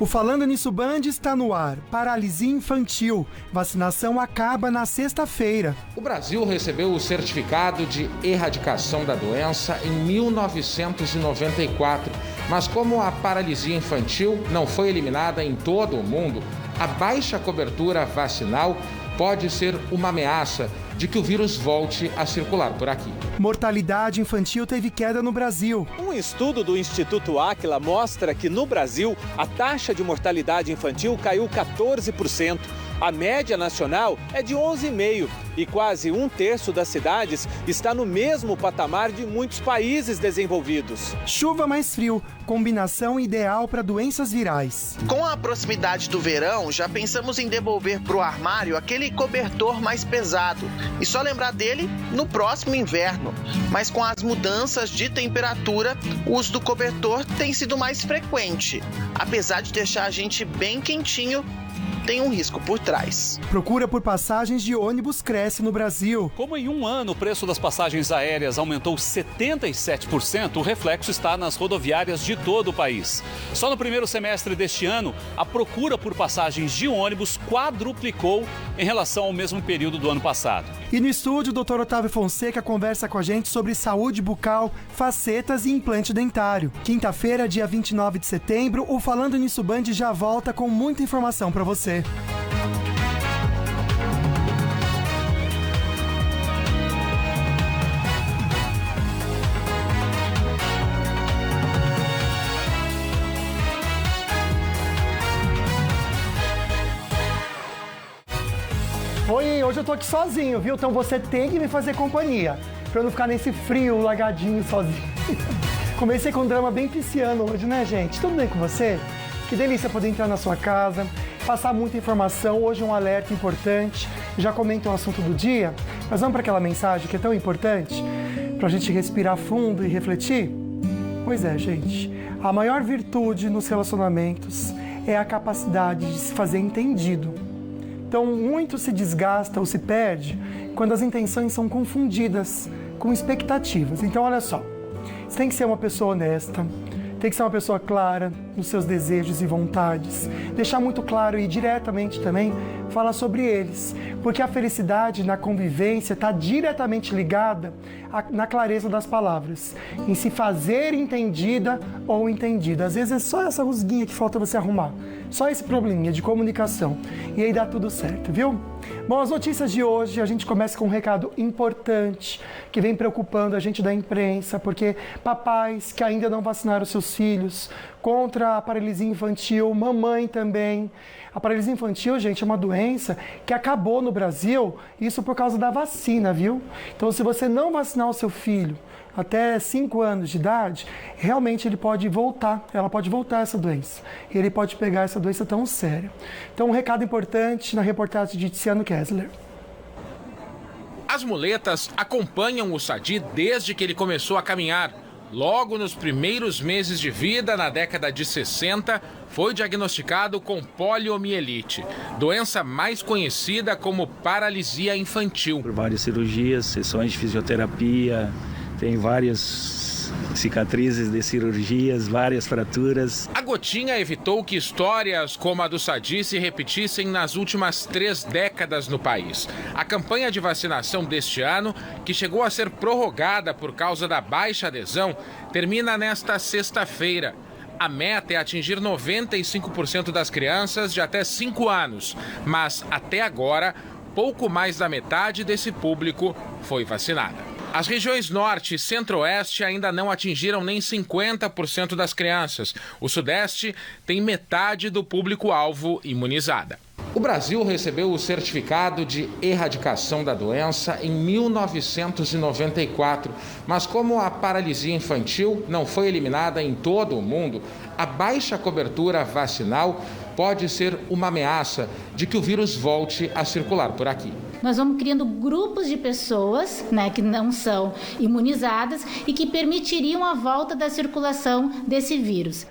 O Falando Nisso Band está no ar. Paralisia infantil. Vacinação acaba na sexta-feira. O Brasil recebeu o certificado de erradicação da doença em 1994. Mas como a paralisia infantil não foi eliminada em todo o mundo, a baixa cobertura vacinal pode ser uma ameaça de que o vírus volte a circular por aqui. Mortalidade infantil teve queda no Brasil. Um estudo do Instituto Áquila mostra que no Brasil a taxa de mortalidade infantil caiu 14%. A média nacional é de 11,5% e quase um terço das cidades está no mesmo patamar de muitos países desenvolvidos. Chuva mais frio, combinação ideal para doenças virais. Com a proximidade do verão, já pensamos em devolver para o armário aquele cobertor mais pesado e só lembrar dele no próximo inverno. Mas com as mudanças de temperatura, o uso do cobertor tem sido mais frequente. Apesar de deixar a gente bem quentinho, tem um risco por trás. Procura por passagens de ônibus cresce no Brasil. Como em um ano o preço das passagens aéreas aumentou 77%, o reflexo está nas rodoviárias de todo o país. Só no primeiro semestre deste ano, a procura por passagens de ônibus quadruplicou em relação ao mesmo período do ano passado. E no estúdio, o Dr. Otávio Fonseca conversa com a gente sobre saúde bucal, facetas e implante dentário. Quinta-feira, dia 29 de setembro, o Falando Nisso Band já volta com muita informação para você. Oi, hoje eu tô aqui sozinho, viu? Então você tem que me fazer companhia, pra eu não ficar nesse frio, lagadinho, sozinho. Comecei com um drama bem pisciano hoje, né, gente? Tudo bem com você? Que delícia poder entrar na sua casa, passar muita informação. Hoje um alerta importante. Já comento o assunto do dia, mas vamos para aquela mensagem que é tão importante para a gente respirar fundo e refletir? Pois é, gente. A maior virtude nos relacionamentos é a capacidade de se fazer entendido. Então, muito se desgasta ou se perde quando as intenções são confundidas com expectativas. Então, olha só. Você tem que ser uma pessoa honesta. Tem que ser uma pessoa clara nos seus desejos e vontades. Deixar muito claro e diretamente também falar sobre eles. Porque a felicidade na convivência está diretamente ligada na clareza das palavras. Em se fazer entendida ou entendida. Às vezes é só essa rusguinha que falta você arrumar. Só esse probleminha de comunicação. E aí dá tudo certo, viu? Bom, as notícias de hoje, a gente começa com um recado importante que vem preocupando a gente da imprensa, porque papais que ainda não vacinaram seus filhos contra a paralisia infantil, mamãe também. A paralisia infantil, gente, é uma doença que acabou no Brasil, isso por causa da vacina, viu? Então, se você não vacinar o seu filho até 5 anos de idade, realmente ele pode voltar, ela pode voltar essa doença. E ele pode pegar essa doença tão séria. Então, um recado importante na reportagem de Tiziano Kessler. As muletas acompanham o Sadi desde que ele começou a caminhar. Logo nos primeiros meses de vida, na década de 60, foi diagnosticado com poliomielite, doença mais conhecida como paralisia infantil. Por várias cirurgias, sessões de fisioterapia, tem várias cicatrizes de cirurgias, várias fraturas. A Gotinha evitou que histórias como a do Sadi se repetissem nas últimas 3 décadas no país. A campanha de vacinação deste ano, que chegou a ser prorrogada por causa da baixa adesão, termina nesta sexta-feira. A meta é atingir 95% das crianças de até 5 anos, mas até agora, pouco mais da metade desse público foi vacinada. As regiões Norte e Centro-Oeste ainda não atingiram nem 50% das crianças. O Sudeste tem metade do público-alvo imunizada. O Brasil recebeu o certificado de erradicação da doença em 1994, mas como a paralisia infantil não foi eliminada em todo o mundo, a baixa cobertura vacinal pode ser uma ameaça de que o vírus volte a circular por aqui. Nós vamos criando grupos de pessoas, que não são imunizadas e que permitiriam a volta da circulação desse vírus.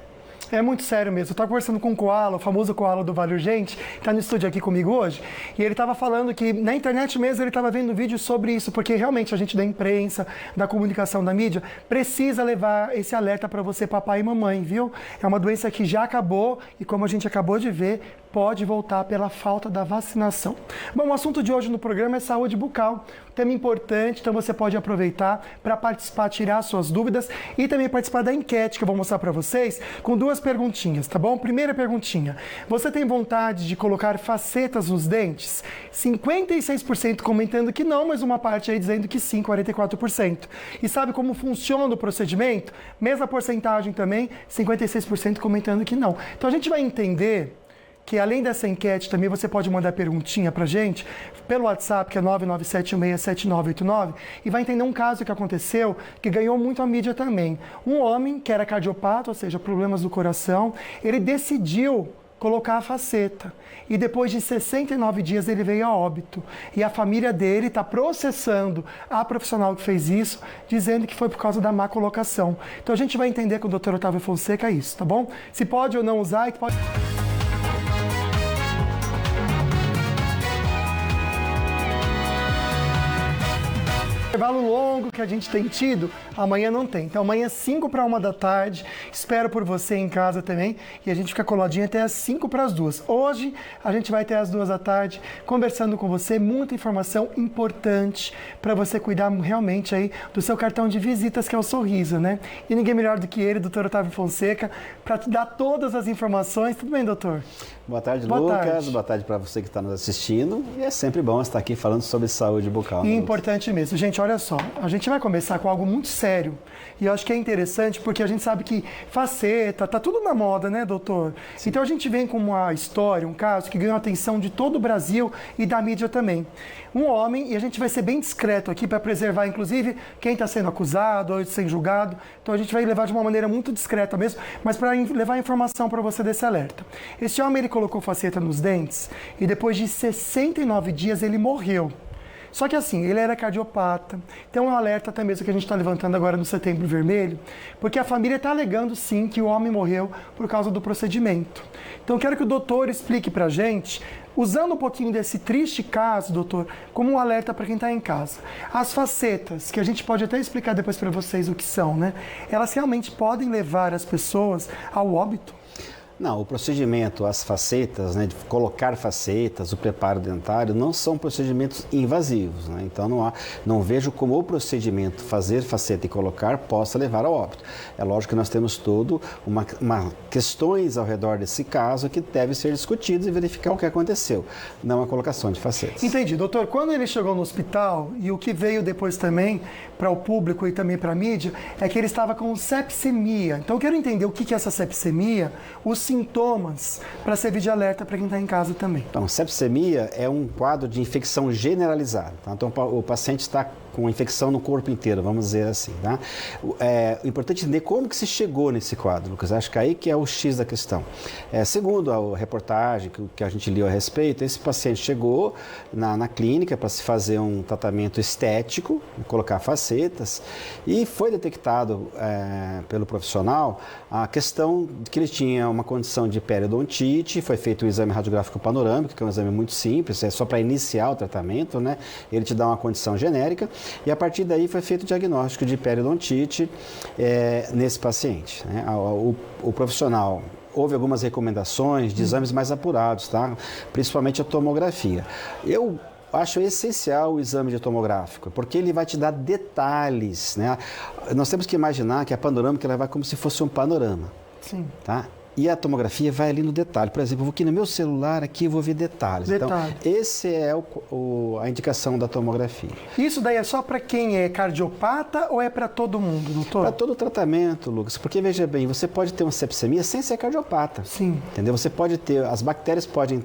É muito sério mesmo. Eu estava conversando com o Koala, o famoso Koala do Vale Urgente, que está no estúdio aqui comigo hoje, e ele estava falando que na internet mesmo ele estava vendo vídeos sobre isso, porque realmente a gente da imprensa, da comunicação, da mídia, precisa levar esse alerta para você, papai e mamãe, viu? É uma doença que já acabou e, como a gente acabou de ver, pode voltar pela falta da vacinação. Bom, o assunto de hoje no programa é saúde bucal. Tema importante, então você pode aproveitar para participar, tirar suas dúvidas e também participar da enquete que eu vou mostrar para vocês com 2 perguntinhas, tá bom? Primeira perguntinha, você tem vontade de colocar facetas nos dentes? 56% comentando que não, mas uma parte aí dizendo que sim, 44%. E sabe como funciona o procedimento? Mesma porcentagem também, 56% comentando que não. Então a gente vai entender que além dessa enquete também você pode mandar perguntinha pra gente pelo WhatsApp, que é 997167989, e vai entender um caso que aconteceu que ganhou muito a mídia também. Um homem que era cardiopata, ou seja, problemas do coração, ele decidiu colocar a faceta. E depois de 69 dias ele veio a óbito. E a família dele está processando a profissional que fez isso, dizendo que foi por causa da má colocação. Então a gente vai entender com o Dr. Otávio Fonseca isso, tá bom? Se pode ou não usar, e pode... Intervalo longo que a gente tem tido, amanhã não tem. Então amanhã 5 para 1 da tarde, espero por você em casa também, e a gente fica coladinho até as 5 para as 2. Hoje a gente vai até as 2 da tarde conversando com você, muita informação importante para você cuidar realmente aí do seu cartão de visitas, que é o sorriso, né? E ninguém melhor do que ele, Dr. Otávio Fonseca, para te dar todas as informações. Tudo bem, doutor? Boa tarde, Lucas. Boa tarde para você que está nos assistindo. E é sempre bom estar aqui falando sobre saúde bucal. E importante mesmo. Gente, olha só, a gente vai começar com algo muito sério. E eu acho que é interessante porque a gente sabe que faceta, tá tudo na moda, né, doutor? Sim. Então a gente vem com uma história, um caso que ganhou a atenção de todo o Brasil e da mídia também. Um homem, e a gente vai ser bem discreto aqui para preservar, inclusive, quem está sendo acusado ou sendo julgado. Então a gente vai levar de uma maneira muito discreta mesmo, mas para levar informação para você desse alerta. Esse homem, ele colocou faceta nos dentes e depois de 69 dias ele morreu. Só que assim, ele era cardiopata, então é um alerta até mesmo que a gente está levantando agora no Setembro Vermelho, porque a família está alegando sim que o homem morreu por causa do procedimento. Então eu quero que o doutor explique para a gente, usando um pouquinho desse triste caso, doutor, como um alerta para quem está em casa. As facetas, que a gente pode até explicar depois para vocês o que são, né? Elas realmente podem levar as pessoas ao óbito? Não, o procedimento, as facetas, né, de colocar facetas, o preparo dentário, não são procedimentos invasivos, né? Então não vejo como o procedimento fazer faceta e colocar possa levar ao óbito. É lógico que nós temos questões ao redor desse caso que devem ser discutidas e verificar o que aconteceu, não a colocação de facetas. Entendi, doutor. Quando ele chegou no hospital, e o que veio depois também para o público e também para a mídia, é que ele estava com sepsemia. Então eu quero entender o que é essa sepsemia, os sintomas, para servir de alerta para quem está em casa também. Então, sepsemia é um quadro de infecção generalizada. Tá? Então, o paciente está com infecção no corpo inteiro, vamos dizer assim. Tá? O importante é entender como que se chegou nesse quadro, Lucas. Acho que aí que é o X da questão. Segundo a reportagem que a gente leu a respeito, esse paciente chegou na clínica para se fazer um tratamento estético, colocar facetas, e foi detectado pelo profissional a questão de que ele tinha uma condição de periodontite. Foi feito o exame radiográfico panorâmico, que é um exame muito simples, é só para iniciar o tratamento, né? Ele te dá uma condição genérica. E a partir daí foi feito o diagnóstico de periodontite nesse paciente, né? O profissional houve algumas recomendações de exames mais apurados, tá? Principalmente a tomografia. Eu acho essencial o exame de tomográfico, porque ele vai te dar detalhes, né? Nós temos que imaginar que a panorâmica ela vai como se fosse um panorama. Sim. Tá? E a tomografia vai ali no detalhe. Por exemplo, eu vou aqui no meu celular, aqui eu vou ver detalhes. Então, esse é a indicação da tomografia. Isso daí é só para quem é cardiopata ou é para todo mundo, doutor? Para todo o tratamento, Lucas. Porque, veja bem, você pode ter uma sepsemia sem ser cardiopata. Sim. Entendeu? Você pode ter, as bactérias podem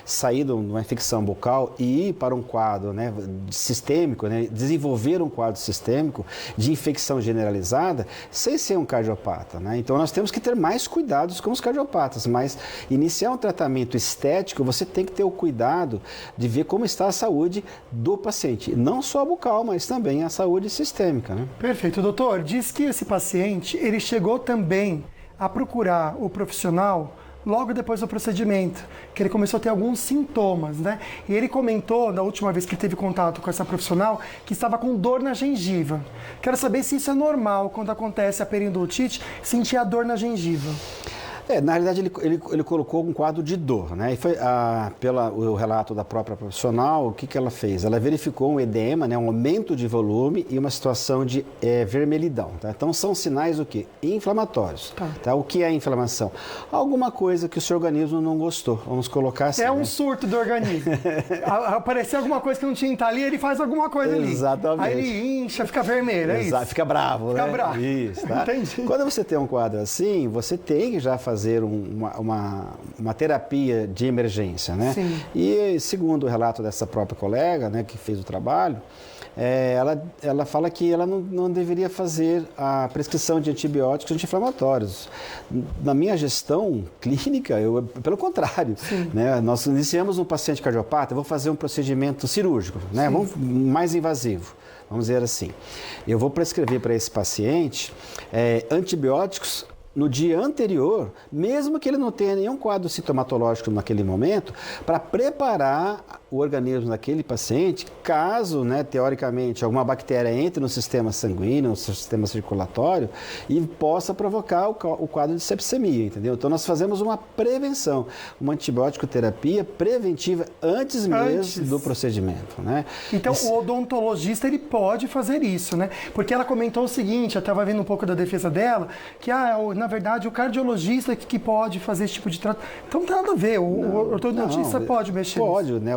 sair de uma infecção bucal e ir para um quadro, né, sistêmico, né, desenvolver um quadro sistêmico de infecção generalizada sem ser um cardiopata, né? Então, nós temos que ter mais cuidados com os cardiopatas, mas iniciar um tratamento estético, você tem que ter o cuidado de ver como está a saúde do paciente, não só a bucal, mas também a saúde sistêmica, né? Perfeito, doutor. Diz que esse paciente, ele chegou também a procurar o profissional logo depois do procedimento, que ele começou a ter alguns sintomas, né? E ele comentou, na última vez que teve contato com essa profissional, que estava com dor na gengiva. Quero saber se isso é normal, quando acontece a periodontite, sentir a dor na gengiva. Na realidade, ele colocou um quadro de dor, né? E foi pelo relato da própria profissional, o que ela fez? Ela verificou um edema, né? Um aumento de volume e uma situação de vermelhidão, tá? Então, são sinais o quê? Inflamatórios. Tá? O que é inflamação? Alguma coisa que o seu organismo não gostou. Vamos colocar assim. É um surto do organismo. Apareceu alguma coisa que não tinha que estar ali, ele faz alguma coisa ali. Exatamente. Aí ele incha, fica vermelho, é isso? Fica bravo, fica né? Bravo. Isso, tá? Entendi. Quando você tem um quadro assim, você tem que já fazer uma terapia de emergência, né? Sim. E segundo o relato dessa própria colega, né, que fez o trabalho, ela fala que ela não deveria fazer a prescrição de antibióticos anti-inflamatórios. Na minha gestão clínica, pelo contrário, né? Nós iniciamos um paciente cardiopata, eu vou fazer um procedimento cirúrgico, né? Mais invasivo. Vamos dizer assim, eu vou prescrever para esse paciente antibióticos no dia anterior, mesmo que ele não tenha nenhum quadro sintomatológico naquele momento, para preparar o organismo daquele paciente, caso, né, teoricamente, alguma bactéria entre no sistema sanguíneo, no sistema circulatório, e possa provocar o quadro de sepsemia, entendeu? Então, nós fazemos uma prevenção, uma antibiótico terapia preventiva antes mesmo do procedimento, né? Então, o odontologista, ele pode fazer isso, né? Porque ela comentou o seguinte, eu estava vendo um pouco da defesa dela, que, na verdade, o cardiologista que pode fazer esse tipo de tratamento. Então, não tem nada a ver, o ortodontista pode mexer Pode, né?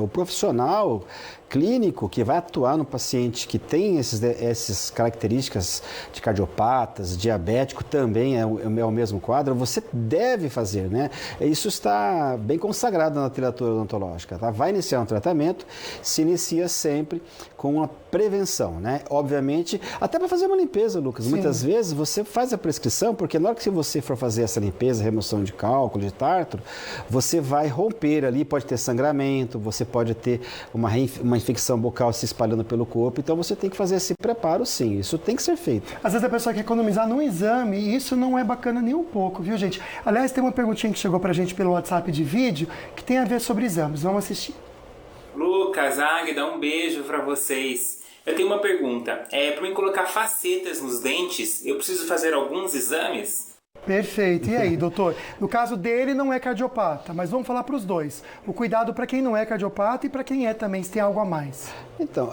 O profissional clínico que vai atuar no paciente que tem essas características de cardiopatas, diabético, também é o mesmo quadro, você deve fazer, né? Isso está bem consagrado na literatura odontológica, tá? Vai iniciar um tratamento, se inicia sempre com uma prevenção, né? Obviamente, até para fazer uma limpeza, Lucas. Sim. Muitas vezes você faz a prescrição, porque na hora que você for fazer essa limpeza, remoção de cálculo, de tártaro, você vai romper ali, pode ter sangramento, você pode ter uma infecção bucal se espalhando pelo corpo, então você tem que fazer esse preparo, sim, isso tem que ser feito. Às vezes a pessoa quer economizar num exame e isso não é bacana nem um pouco, viu, gente? Aliás, tem uma perguntinha que chegou pra gente pelo WhatsApp de vídeo que tem a ver sobre exames, vamos assistir. Lucas, Águida, um beijo pra vocês. Eu tenho uma pergunta, para mim colocar facetas nos dentes, eu preciso fazer alguns exames? Perfeito. E aí, doutor? No caso dele, não é cardiopata, mas vamos falar para os dois. O cuidado para quem não é cardiopata e para quem é também, se tem algo a mais. Então,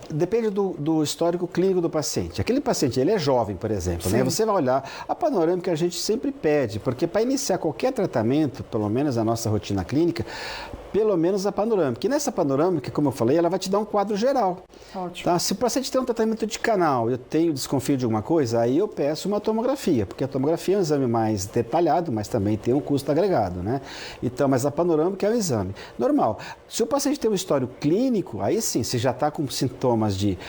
depende do histórico clínico do paciente. Aquele paciente, ele é jovem, por exemplo, né? Você vai olhar a panorâmica, a gente sempre pede, porque para iniciar qualquer tratamento, pelo menos a nossa rotina clínica, pelo menos a panorâmica. E nessa panorâmica, como eu falei, ela vai te dar um quadro geral. Ótimo. Tá? Se o paciente tem um tratamento de canal, eu tenho desconfio de alguma coisa, aí eu peço uma tomografia, porque a tomografia é um exame mais detalhado, mas também tem um custo agregado, né? Então, mas a panorâmica é um exame normal. Se o paciente tem um histórico clínico, aí sim, se já está com sintomas de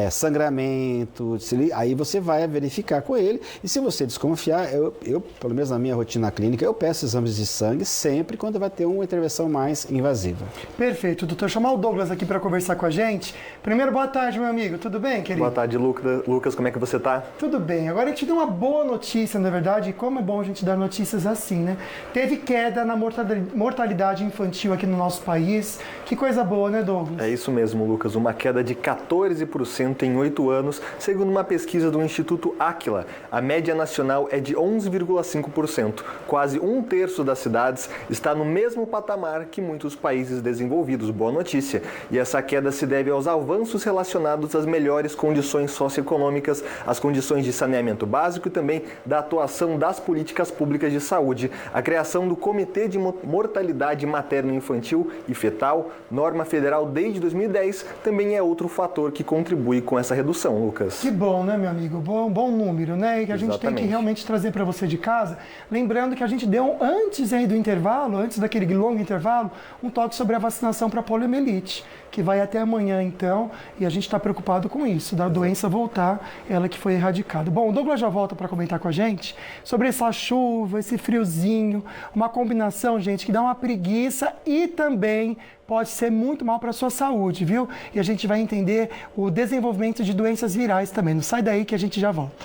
sangramento, aí você vai verificar com ele, e se você desconfiar, eu, pelo menos na minha rotina clínica, eu peço exames de sangue sempre quando vai ter uma intervenção mais invasiva. Perfeito, doutor. Chamar o Douglas aqui para conversar com a gente. Primeiro, boa tarde, meu amigo. Tudo bem, querido? Boa tarde, Lucas. Como é que você tá? Tudo bem. Agora a gente deu uma boa notícia, na verdade, e como é bom a gente dar notícias assim, né? Teve queda na mortalidade infantil aqui no nosso país. Que coisa boa, né, Douglas? É isso mesmo, Lucas. Uma queda de 14% em 8 anos, segundo uma pesquisa do Instituto Áquila. A média nacional é de 11,5%. Quase um terço das cidades está no mesmo patamar que muitos países desenvolvidos. Boa notícia. E essa queda se deve aos avanços relacionados às melhores condições socioeconômicas, às condições de saneamento básico e também da atuação das políticas públicas de saúde. A criação do Comitê de Mortalidade Materno-Infantil e Fetal, norma federal desde 2010, também é outro fator que contribui com essa redução, Lucas. Que bom, né, meu amigo? Bom número, né? E que a gente tem que realmente trazer para você de casa. Lembrando que a gente deu, antes aí do intervalo, antes daquele longo intervalo, um toque sobre a vacinação para poliomielite, que vai até amanhã, então, e a gente está preocupado com isso, da doença voltar, ela que foi erradicada. Bom, o Douglas já volta para comentar com a gente sobre essa chuva, esse friozinho, uma combinação, gente, que dá uma preguiça e também pode ser muito mal para a sua saúde, viu? E a gente vai entender o desenvolvimento de doenças virais também. Não sai daí que a gente já volta.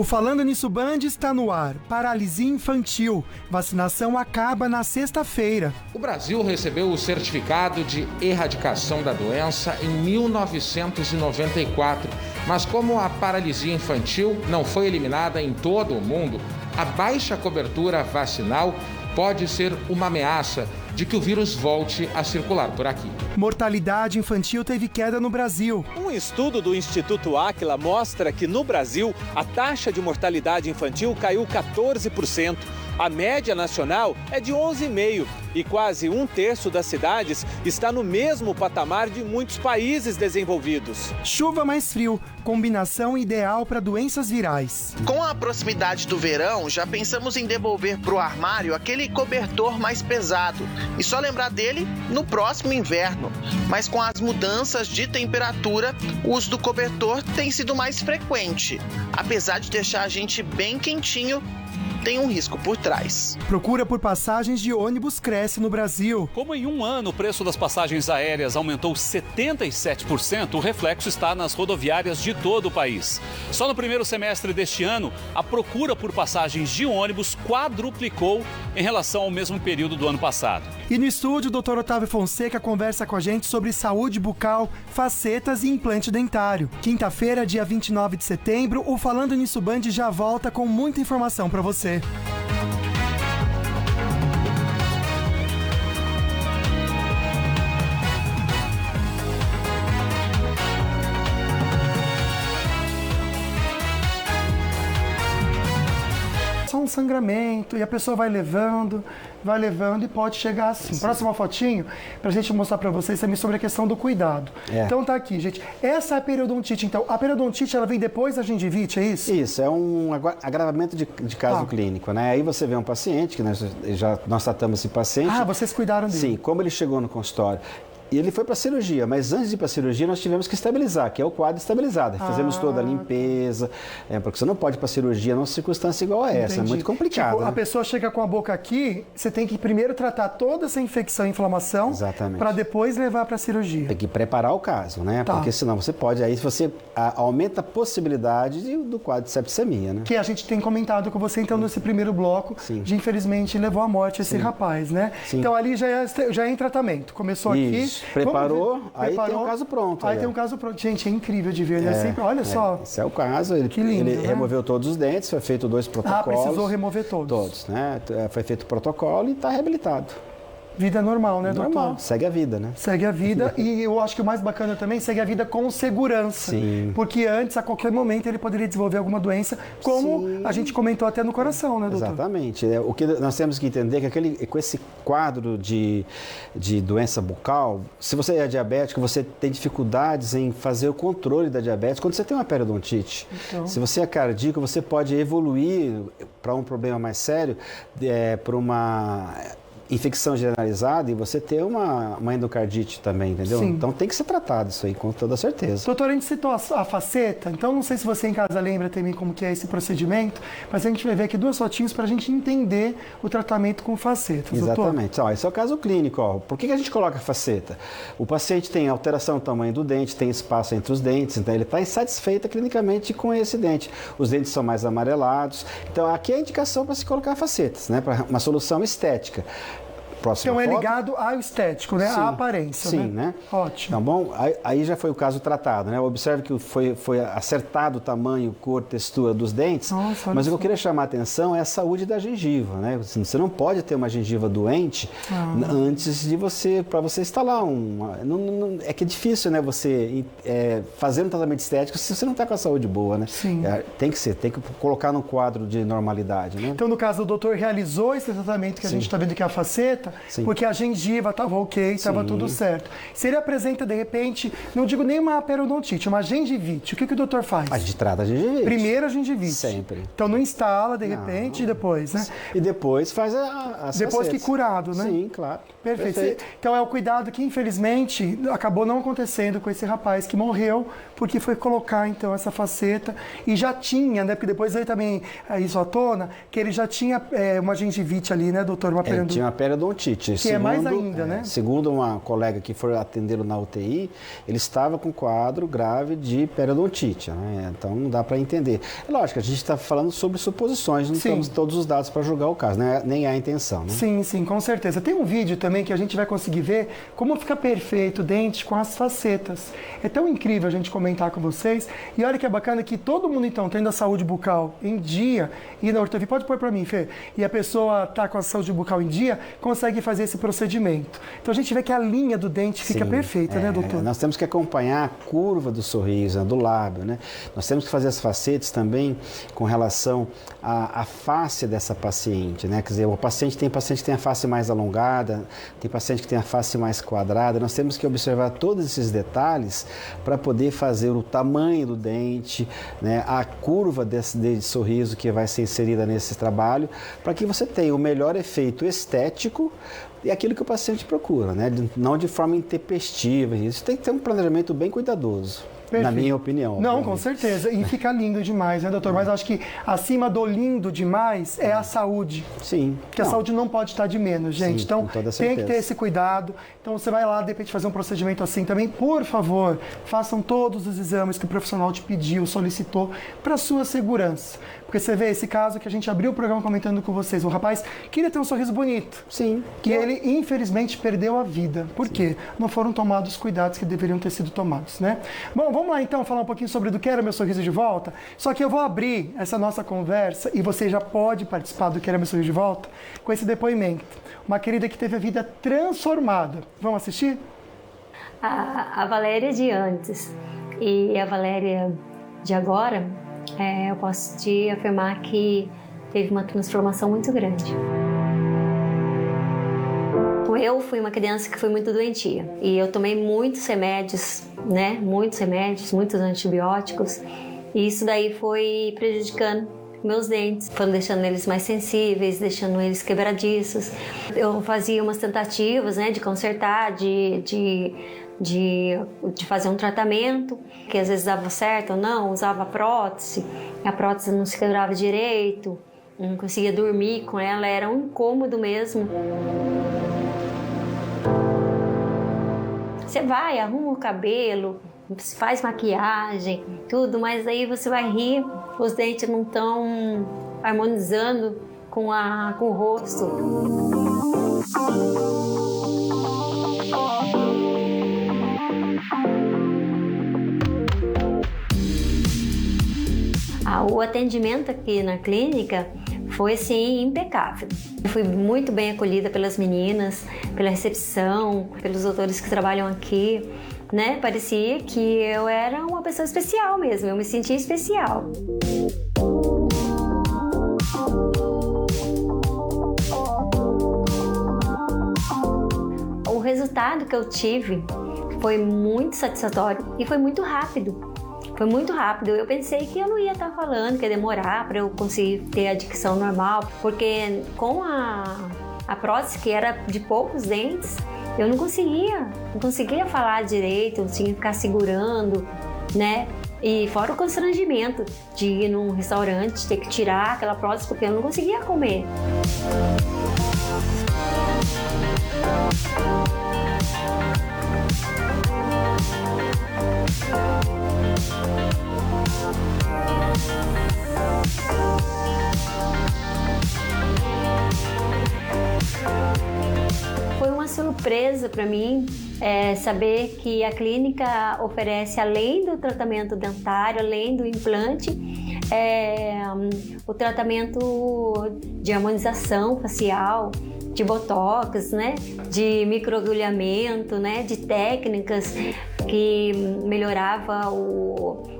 O Falando Nisso Band está no ar. Paralisia infantil. Vacinação acaba na sexta-feira. O Brasil recebeu o certificado de erradicação da doença em 1994. Mas como a paralisia infantil não foi eliminada em todo o mundo, a baixa cobertura vacinal pode ser uma ameaça de que o vírus volte a circular por aqui. Mortalidade infantil teve queda no Brasil. Um estudo do Instituto Áquila mostra que no Brasil a taxa de mortalidade infantil caiu 14%. A média nacional é de 11,5% e quase um terço das cidades está no mesmo patamar de muitos países desenvolvidos. Chuva mais frio, combinação ideal para doenças virais. Com a proximidade do verão, já pensamos em devolver para o armário aquele cobertor mais pesado e só lembrar dele no próximo inverno. Mas com as mudanças de temperatura, o uso do cobertor tem sido mais frequente. Apesar de deixar a gente bem quentinho, tem um risco por trás. Procura por passagens de ônibus cresce no Brasil. Como em um ano o preço das passagens aéreas aumentou 77%, o reflexo está nas rodoviárias de todo o país. Só no primeiro semestre deste ano, a procura por passagens de ônibus quadruplicou em relação ao mesmo período do ano passado. E no estúdio, o Dr. Otávio Fonseca conversa com a gente sobre saúde bucal, facetas e implante dentário. Quinta-feira, dia 29 de setembro, o Falando Nisso Band já volta com muita informação para você. Só um sangramento e a pessoa vai levando e pode chegar assim. Sim. Próxima fotinho, pra gente mostrar pra vocês também sobre a questão do cuidado. Então tá aqui, gente. Essa é a periodontite. Então, a periodontite, ela vem depois da gengivite, é isso? Isso, é um agravamento de caso clínico, né? Aí você vê um paciente, que nós tratamos esse paciente. Ah, vocês cuidaram dele. Sim, como ele chegou no consultório. E ele foi para a cirurgia, mas antes de ir para a cirurgia nós tivemos que estabilizar, que é o quadro estabilizado. Fizemos toda a limpeza, porque você não pode ir para a cirurgia numa circunstância igual a essa, é muito complicado. Tipo, a pessoa chega com a boca aqui, você tem que primeiro tratar toda essa infecção e inflamação para depois levar para a cirurgia. Tem que preparar o caso, né? Porque senão você pode, aí você aumenta a possibilidade do quadro de septicemia, né? Que a gente tem comentado com você, então, nesse primeiro bloco, de infelizmente levou à morte esse rapaz, né? Sim. Então ali já é em tratamento, começou aqui. Preparou, aí tem um caso pronto. Aí tem um caso pronto. Gente, é incrível de ver, né? Sempre, olha só. Esse é o caso. Ele removeu todos os dentes, foi feito 2 protocolos. Precisou remover todos. Todos, né? Foi feito o protocolo e está reabilitado. Vida normal, né, normal. doutor? Segue a vida, né? Segue a vida e eu acho que o mais bacana também, segue a vida com segurança. Sim. Porque antes, a qualquer momento, ele poderia desenvolver alguma doença, como a gente comentou até no coração, né, doutor? Exatamente. O que nós temos que entender é que com esse quadro de doença bucal, se você é diabético, você tem dificuldades em fazer o controle da diabetes. Quando você tem uma periodontite, se você é cardíaco, você pode evoluir para um problema mais sério, para uma infecção generalizada e você ter uma endocardite também, entendeu? Sim. Então tem que ser tratado isso aí, com toda certeza. Doutor, a gente citou a faceta, então não sei se você em casa lembra também como que é esse procedimento, mas a gente vai ver aqui 2 fotinhos para a gente entender o tratamento com facetas, Exatamente. Doutor. Esse é o caso clínico. Por que a gente coloca a faceta? O paciente tem alteração do tamanho do dente, tem espaço entre os dentes, então ele está insatisfeito clinicamente com esse dente. Os dentes são mais amarelados. Então aqui é a indicação para se colocar facetas, né? Para uma solução estética. Próxima então é foto. Ligado ao estético, né? Sim. À aparência. Sim, né? Ótimo. Tá bom? Aí já foi o caso tratado, né? Observe que foi acertado o tamanho, cor, textura dos dentes. Nossa, mas o que eu queria chamar a atenção é a saúde da gengiva, né? Você não pode ter uma gengiva doente antes de para você instalar é que é difícil, né? Você fazer um tratamento estético se você não está com a saúde boa, né? Sim. Tem que colocar no quadro de normalidade, né? Então, no caso, o doutor realizou esse tratamento que a gente está vendo que é a faceta, porque a gengiva estava ok, estava tudo certo. Se ele apresenta, de repente, não digo nem uma periodontite, uma gengivite, o que o doutor faz? A gente trata a gengivite. Primeiro a gengivite. Sempre. Então não instala, de repente, e depois, né? E depois faz as depois facetas. que curado, né? Sim, claro. Perfeito. Então é o cuidado que, infelizmente, acabou não acontecendo com esse rapaz que morreu, porque foi colocar, então, essa faceta e já tinha, né? Porque depois veio também isso à tona, que ele já tinha uma gengivite ali, né, doutor? Uma tinha uma periodontite. periodontite. Que é mais ainda, né? Segundo uma colega que foi atendê-lo na UTI, ele estava com quadro grave de periodontite, né? Então não dá para entender. É lógico, a gente está falando sobre suposições, não temos todos os dados para julgar o caso, né? Nem há intenção, né? Sim, com certeza. Tem um vídeo também que a gente vai conseguir ver como fica perfeito o dente com as facetas. É tão incrível a gente comentar com vocês. E olha que é bacana que todo mundo, então, tendo a saúde bucal em dia, e na ortodontia, pode pôr para mim, Fê, e a pessoa está com a saúde bucal em dia, consegue fazer esse procedimento. Então a gente vê que a linha do dente fica perfeita, né, doutor? Nós temos que acompanhar a curva do sorriso, né, do lábio, né? Nós temos que fazer as facetas também com relação à face dessa paciente, né? Quer dizer, tem paciente que tem a face mais alongada, tem paciente que tem a face mais quadrada. Nós temos que observar todos esses detalhes para poder fazer o tamanho do dente, né? A curva desse sorriso que vai ser inserida nesse trabalho, para que você tenha o melhor efeito estético e aquilo que o paciente procura, né? Não de forma intempestiva. Isso tem que ter um planejamento bem cuidadoso. Perfeito. Na minha opinião. Não, com certeza. E fica lindo demais, né, doutor? Mas acho que acima do lindo demais é a saúde. Sim. Porque a saúde não pode estar de menos, gente. Sim, então, com toda tem que ter esse cuidado. Então, você vai lá, de repente, fazer um procedimento assim também. Por favor, façam todos os exames que o profissional te pediu, solicitou, para sua segurança. Porque você vê esse caso que a gente abriu o programa comentando com vocês. O rapaz queria ter um sorriso bonito. Sim. E ele, infelizmente, perdeu a vida. Por quê? Não foram tomados os cuidados que deveriam ter sido tomados, né? Bom, vamos lá então falar um pouquinho sobre do que era meu sorriso de volta. Só que eu vou abrir essa nossa conversa e você já pode participar do que era meu sorriso de volta com esse depoimento. Uma querida que teve a vida transformada. Vamos assistir? A Valéria de antes e a Valéria de agora, eu posso te afirmar que teve uma transformação muito grande. Eu fui uma criança que foi muito doentia e eu tomei muitos remédios, né? Muitos remédios, muitos antibióticos, e isso daí foi prejudicando meus dentes, foram deixando eles mais sensíveis, deixando eles quebradiços. Eu fazia umas tentativas, né, de consertar, de fazer um tratamento, que às vezes dava certo ou não, usava prótese, a prótese não se quebrava direito, não conseguia dormir com ela, era um incômodo mesmo. Você vai, arruma o cabelo, faz maquiagem, tudo, mas aí você vai rir, os dentes não estão harmonizando com o rosto. O atendimento aqui na clínica foi, assim, impecável. Eu fui muito bem acolhida pelas meninas, pela recepção, pelos doutores que trabalham aqui, né? Parecia que eu era uma pessoa especial mesmo, eu me sentia especial. O resultado que eu tive foi muito satisfatório e foi muito rápido. Foi muito rápido. Eu pensei que eu não ia estar falando, que ia demorar para eu conseguir ter a dicção normal, porque com a prótese, que era de poucos dentes, eu não conseguia falar direito, eu tinha que ficar segurando, né? E fora o constrangimento de ir num restaurante, ter que tirar aquela prótese, porque eu não conseguia comer. Foi uma surpresa para mim saber que a clínica oferece, além do tratamento dentário, além do implante, o tratamento de harmonização facial, de botox, né? De microagulhamento, né? De técnicas que melhorava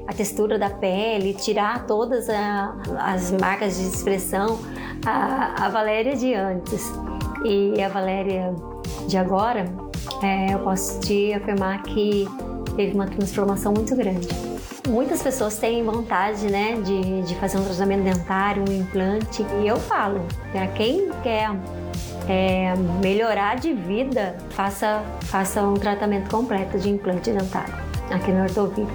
a textura da pele, tirar todas as marcas de expressão. A Valéria de antes e a Valéria de agora, eu posso te afirmar que teve uma transformação muito grande. Muitas pessoas têm vontade, né, de fazer um tratamento dentário, um implante, e eu falo, para quem quer melhorar de vida, faça um tratamento completo de implante dentário aqui no Ortovip.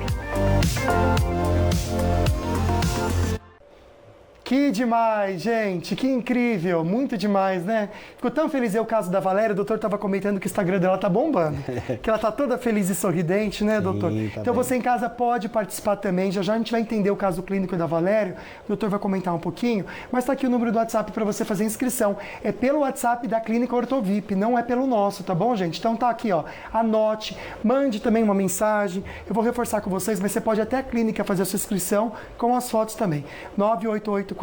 Que demais, gente, que incrível, muito demais, né? Ficou tão feliz, o caso da Valéria, o doutor estava comentando que o Instagram dela tá bombando, que ela tá toda feliz e sorridente, né, doutor? Sim, tá então bem. Você em casa pode participar também, já a gente vai entender o caso clínico da Valéria, o doutor vai comentar um pouquinho, mas tá aqui o número do WhatsApp para você fazer inscrição, é pelo WhatsApp da Clínica Ortovip, não é pelo nosso, tá bom, gente? Então tá aqui, ó, anote, mande também uma mensagem, eu vou reforçar com vocês, mas você pode até a clínica fazer a sua inscrição com as fotos também, 988-42-4296.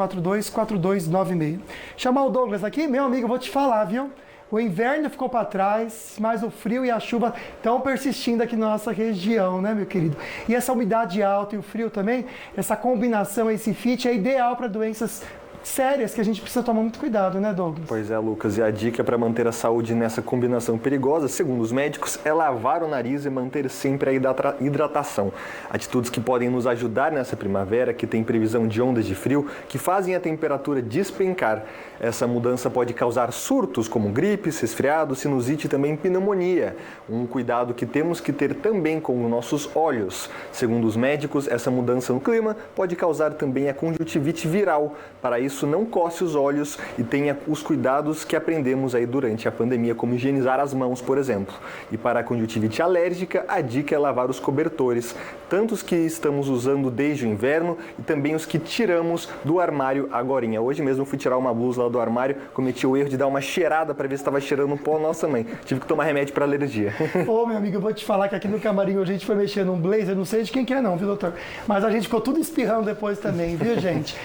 Chamar o Douglas aqui, meu amigo, eu vou te falar, viu? O inverno ficou para trás, mas o frio e a chuva estão persistindo aqui na nossa região, né, meu querido? E essa umidade alta e o frio também, essa combinação, esse fit é ideal para doenças sérias que a gente precisa tomar muito cuidado, né, Douglas? Pois é, Lucas, e a dica para manter a saúde nessa combinação perigosa, segundo os médicos, é lavar o nariz e manter sempre a hidratação. Atitudes que podem nos ajudar nessa primavera, que tem previsão de ondas de frio, que fazem a temperatura despencar. Essa mudança pode causar surtos como gripes, resfriado, sinusite e também pneumonia. Um cuidado que temos que ter também com os nossos olhos. Segundo os médicos, essa mudança no clima pode causar também a conjuntivite viral. Para isso, não coce os olhos e tenha os cuidados que aprendemos aí durante a pandemia, como higienizar as mãos, por exemplo. E para a conjuntivite alérgica, a dica é lavar os cobertores, tanto os que estamos usando desde o inverno e também os que tiramos do armário agorinha. Hoje mesmo fui tirar uma blusa lá do armário, cometi o erro de dar uma cheirada para ver se estava cheirando pó, nossa mãe. Tive que tomar remédio para alergia. Ô, meu amigo, eu vou te falar que aqui no camarim a gente foi mexer num blazer, não sei de quem que é não, viu, doutor? Mas a gente ficou tudo espirrando depois também, viu, gente?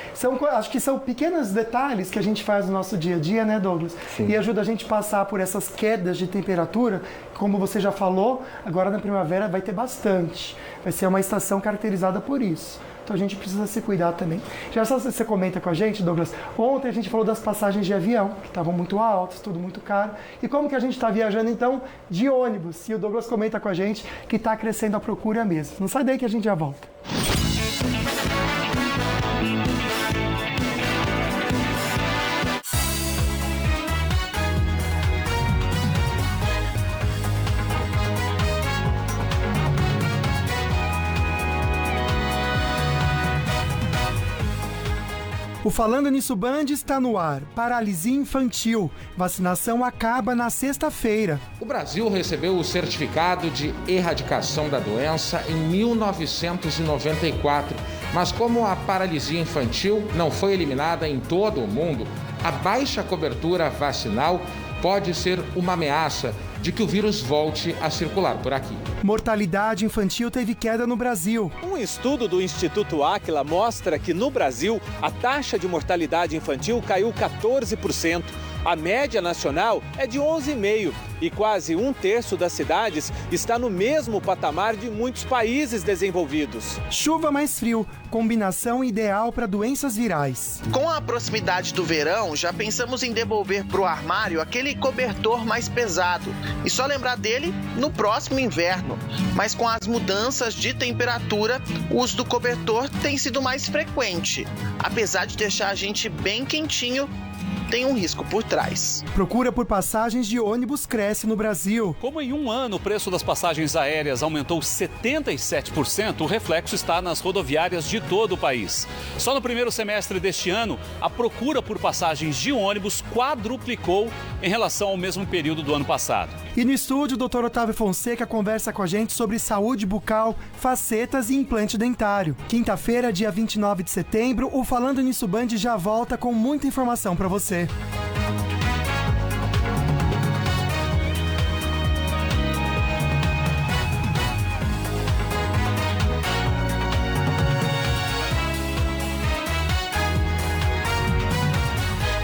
Acho que são pequenos detalhes que a gente faz no nosso dia a dia, né, Douglas? Sim. E ajuda a gente a passar por essas quedas de temperatura, como você já falou, agora na primavera vai ter bastante. Vai ser uma estação caracterizada por isso. Então a gente precisa se cuidar também. Já só você comenta com a gente, Douglas, ontem a gente falou das passagens de avião, que estavam muito altas, tudo muito caro. E como que a gente está viajando, então, de ônibus? E o Douglas comenta com a gente que está crescendo a procura mesmo. Não sai daí que a gente já volta. O Falando Nisso Band está no ar. Paralisia infantil. Vacinação acaba na sexta-feira. O Brasil recebeu o certificado de erradicação da doença em 1994. Mas como a paralisia infantil não foi eliminada em todo o mundo, a baixa cobertura vacinal pode ser uma ameaça de que o vírus volte a circular por aqui. Mortalidade infantil teve queda no Brasil. Um estudo do Instituto Áquila mostra que no Brasil a taxa de mortalidade infantil caiu 14%. A média nacional é de 11,5% e quase um terço das cidades está no mesmo patamar de muitos países desenvolvidos. Chuva mais frio, combinação ideal para doenças virais. Com a proximidade do verão, já pensamos em devolver para o armário aquele cobertor mais pesado e só lembrar dele no próximo inverno. Mas com as mudanças de temperatura, o uso do cobertor tem sido mais frequente. Apesar de deixar a gente bem quentinho, tem um risco por trás. Procura por passagens de ônibus cresce no Brasil. Como em um ano o preço das passagens aéreas aumentou 77%, o reflexo está nas rodoviárias de todo o país. Só no primeiro semestre deste ano, a procura por passagens de ônibus quadruplicou em relação ao mesmo período do ano passado. E no estúdio, o Dr. Otávio Fonseca conversa com a gente sobre saúde bucal, facetas e implante dentário. Quinta-feira, dia 29 de setembro, o Falando Nisso Band já volta com muita informação para você.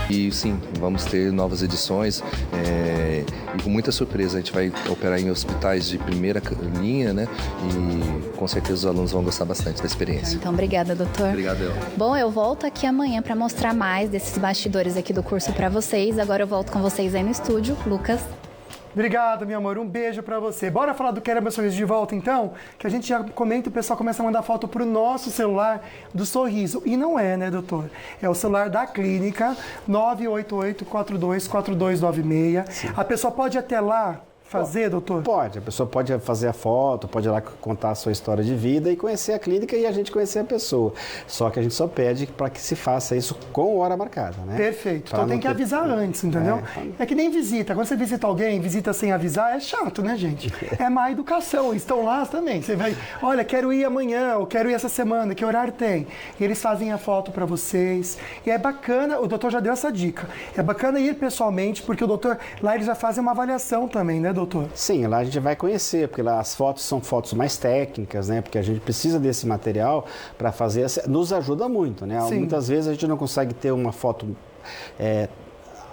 E sim, vamos ter novas edições e com muita surpresa. A gente vai operar em hospitais de primeira linha, né? E com certeza os alunos vão gostar bastante da experiência. Então, obrigada, doutor. Obrigado, El. Bom, eu volto aqui amanhã para mostrar mais desses bastidores aqui do curso para vocês. Agora eu volto com vocês aí no estúdio. Lucas. Obrigado, meu amor. Um beijo pra você. Bora falar do Quero Meu Sorriso de volta, então? Que a gente já comenta e o pessoal começa a mandar foto pro nosso celular do sorriso. E não é, né, doutor? É o celular da clínica, 988-424296. A pessoa pode ir até lá fazer, doutor? Pode, a pessoa pode fazer a foto, pode ir lá contar a sua história de vida e conhecer a clínica e a gente conhecer a pessoa. Só que a gente só pede para que se faça isso com hora marcada, né? Perfeito. Então tem que avisar antes, entendeu? É que nem visita. Quando você visita alguém, visita sem avisar, é chato, né, gente? É má educação. Estão lá também. Você vai, olha, quero ir amanhã, ou quero ir essa semana, que horário tem? E eles fazem a foto para vocês. E é bacana, o doutor já deu essa dica. É bacana ir pessoalmente, porque o doutor, lá eles já fazem uma avaliação também, né, doutor? Sim, lá a gente vai conhecer, porque lá as fotos são fotos mais técnicas, né? Porque a gente precisa desse material para fazer, nos ajuda muito, né? Sim. Muitas vezes a gente não consegue ter uma foto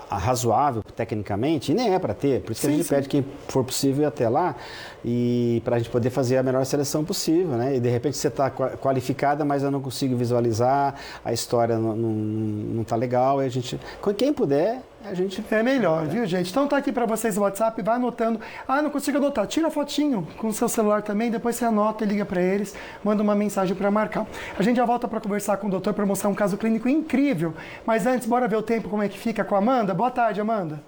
razoável tecnicamente, e nem é para ter, por isso que a gente pede que for possível ir até lá e para a gente poder fazer a melhor seleção possível, né? E de repente você está qualificada, mas eu não consigo visualizar, a história não está legal, e a gente, quem puder, a gente... É melhor, viu, gente? Então tá aqui para vocês o WhatsApp, vai anotando. Ah, não consigo anotar. Tira a fotinho com o seu celular também, depois você anota e liga para eles, manda uma mensagem para marcar. A gente já volta para conversar com o doutor para mostrar um caso clínico incrível. Mas antes, bora ver o tempo, como é que fica com a Amanda? Boa tarde, Amanda.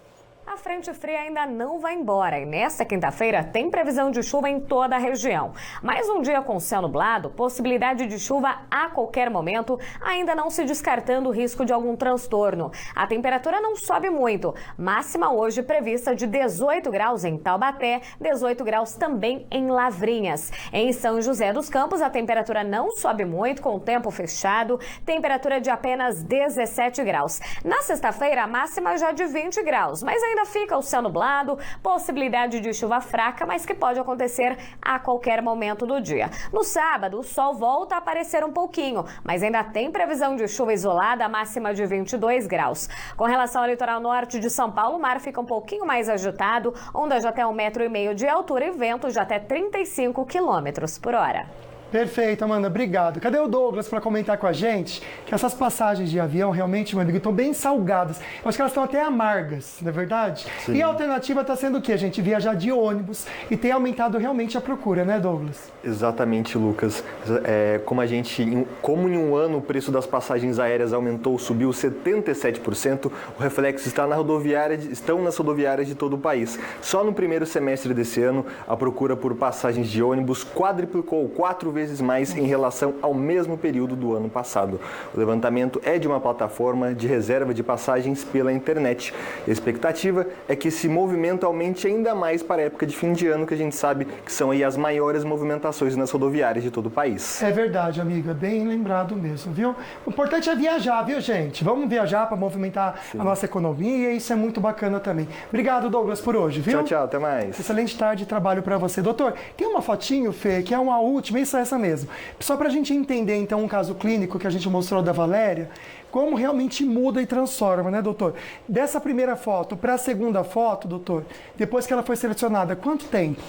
A frente fria ainda não vai embora e nesta quinta-feira tem previsão de chuva em toda a região. Mais um dia com céu nublado, possibilidade de chuva a qualquer momento, ainda não se descartando o risco de algum transtorno. A temperatura não sobe muito, máxima hoje prevista de 18 graus em Taubaté, 18 graus também em Lavrinhas. Em São José dos Campos, a temperatura não sobe muito, com o tempo fechado, temperatura de apenas 17 graus. Na sexta-feira, a máxima já de 20 graus, mas ainda fica o céu nublado, possibilidade de chuva fraca, mas que pode acontecer a qualquer momento do dia. No sábado, o sol volta a aparecer um pouquinho, mas ainda tem previsão de chuva isolada, máxima de 22 graus. Com relação ao litoral norte de São Paulo, o mar fica um pouquinho mais agitado, ondas de até 1,5 metro de altura e ventos de até 35 quilômetros por hora. Perfeito, Amanda, obrigado. Cadê o Douglas para comentar com a gente que essas passagens de avião realmente, meu amigo, estão bem salgadas. Eu acho que elas estão até amargas, não é verdade? Sim. E a alternativa está sendo o quê, gente? Viajar de ônibus e tem aumentado realmente a procura, né, Douglas? Exatamente, Lucas. Como em um ano o preço das passagens aéreas aumentou, subiu 77%, o reflexo estão nas rodoviárias de todo o país. Só no primeiro semestre desse ano, a procura por passagens de ônibus quadruplicou 4 vezes mais em relação ao mesmo período do ano passado. O levantamento é de uma plataforma de reserva de passagens pela internet. A expectativa é que esse movimento aumente ainda mais para a época de fim de ano, que a gente sabe que são aí as maiores movimentações nas rodoviárias de todo o país. É verdade, amiga, bem lembrado mesmo, viu? O importante é viajar, viu, gente? Vamos viajar para movimentar a nossa economia, e isso é muito bacana também. Obrigado, Douglas, por hoje, viu? Tchau, tchau, até mais. Excelente tarde de trabalho para você. Doutor, tem uma fotinho, Fê, que é uma última, isso é essa mesmo. Só para a gente entender, então, um caso clínico que a gente mostrou da Valéria, como realmente muda e transforma, né, doutor? Dessa primeira foto para a segunda foto, doutor, depois que ela foi selecionada, quanto tempo?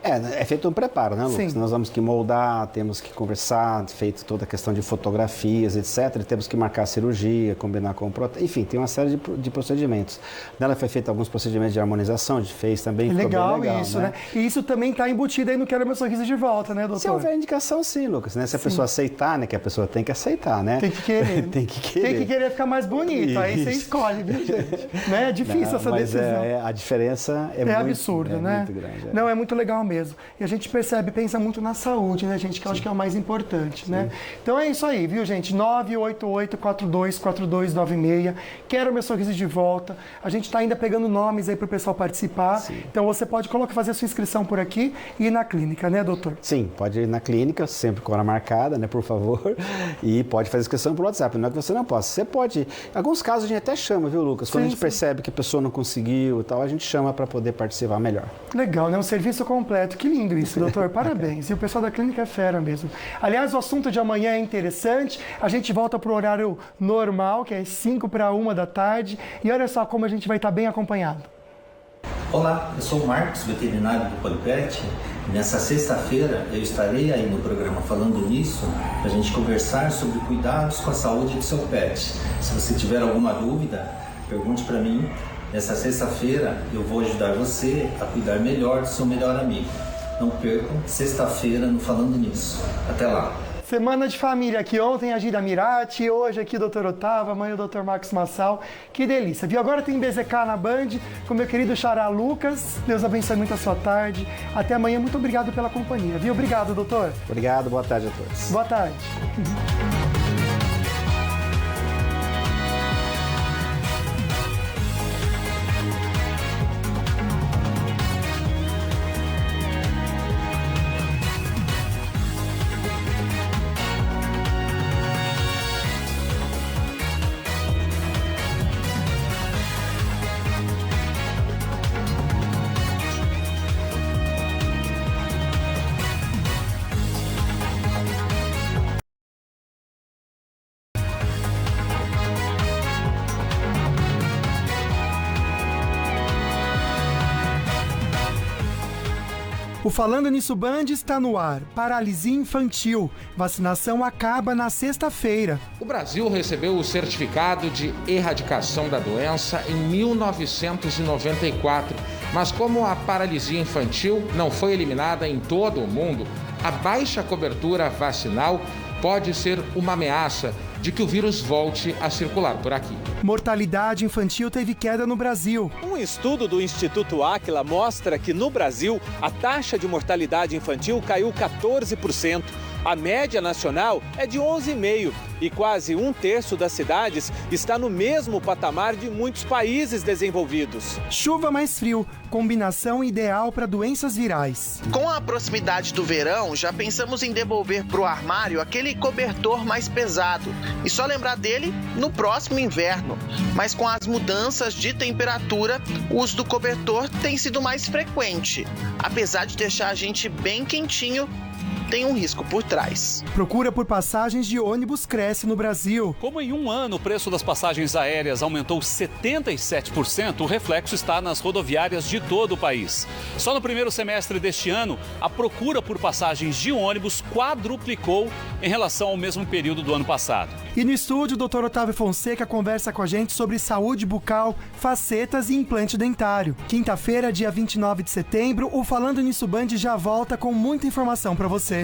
É feito um preparo, né, Lucas? Sim. Nós temos que moldar, temos que conversar, feito toda a questão de fotografias, etc. Temos que marcar a cirurgia, combinar com o enfim, tem uma série de procedimentos. Nela foi feito alguns procedimentos de harmonização, a gente fez também. Ficou legal, bem legal isso, né? E isso também está embutido aí no Quero Meu Sorriso de Volta, né, doutor? Se houver indicação, sim, Lucas, né? Se a pessoa aceitar, né? Que a pessoa tem que aceitar, né? Tem que querer. Tem que querer. Tem que querer ficar mais bonito, aí você escolhe, viu, gente? Né? É difícil essa decisão. A diferença é muito absurda, né? Muito grande. Não, é muito legal mesmo. E a gente pensa muito na saúde, né, gente? Que eu acho que é o mais importante, né? Então é isso aí, viu, gente? 988-424296. Quero Meu Sorriso de Volta. A gente está ainda pegando nomes aí para o pessoal participar. Sim. Então você pode fazer a sua inscrição por aqui e ir na clínica, né, doutor? Sim, pode ir na clínica, sempre com hora marcada, né, por favor. E pode fazer inscrição pelo WhatsApp. Não é que você não possa. Você pode. Em alguns casos a gente até chama, viu, Lucas? Quando a gente percebe que a pessoa não conseguiu e tal, a gente chama para poder participar melhor. Legal, né? Um serviço completo. Que lindo isso, doutor. Parabéns. E o pessoal da clínica é fera mesmo. Aliás, o assunto de amanhã é interessante. A gente volta para o horário normal, que é 5:01 da tarde. E olha só como a gente vai estar bem acompanhado. Olá, eu sou o Marcos, veterinário do Polipet. Nessa sexta-feira eu estarei aí no programa Falando Nisso, para a gente conversar sobre cuidados com a saúde do seu pet. Se você tiver alguma dúvida, pergunte para mim. Nessa sexta-feira eu vou ajudar você a cuidar melhor do seu melhor amigo. Não percam, sexta-feira no Falando Nisso. Até lá! Semana de família aqui. Ontem a Gira Mirati, hoje aqui o Dr. Otávio, amanhã o Dr. Marcos Massal. Que delícia, viu? Agora tem BZK na Band com meu querido xará Lucas. Deus abençoe muito a sua tarde. Até amanhã, muito obrigado pela companhia, viu? Obrigado, doutor. Obrigado, boa tarde a todos. Boa tarde. O Falando Nisso Band está no ar. Paralisia infantil. Vacinação acaba na sexta-feira. O Brasil recebeu o certificado de erradicação da doença em 1994. Mas como a paralisia infantil não foi eliminada em todo o mundo, a baixa cobertura vacinal pode ser uma ameaça de que o vírus volte a circular por aqui. Mortalidade infantil teve queda no Brasil. Um estudo do Instituto Áquila mostra que no Brasil a taxa de mortalidade infantil caiu 14%. A média nacional é de 11,5% e quase um terço das cidades está no mesmo patamar de muitos países desenvolvidos. Chuva mais frio, combinação ideal para doenças virais. Com a proximidade do verão, já pensamos em devolver para o armário aquele cobertor mais pesado e só lembrar dele no próximo inverno. Mas com as mudanças de temperatura, o uso do cobertor tem sido mais frequente. Apesar de deixar a gente bem quentinho, tem um risco por trás. Procura por passagens de ônibus cresce no Brasil. Como em um ano o preço das passagens aéreas aumentou 77%, o reflexo está nas rodoviárias de todo o país. Só no primeiro semestre deste ano, a procura por passagens de ônibus quadruplicou em relação ao mesmo período do ano passado. E no estúdio, o Dr. Otávio Fonseca conversa com a gente sobre saúde bucal, facetas e implante dentário. Quinta-feira, dia 29 de setembro, o Falando Nisso Band já volta com muita informação para você.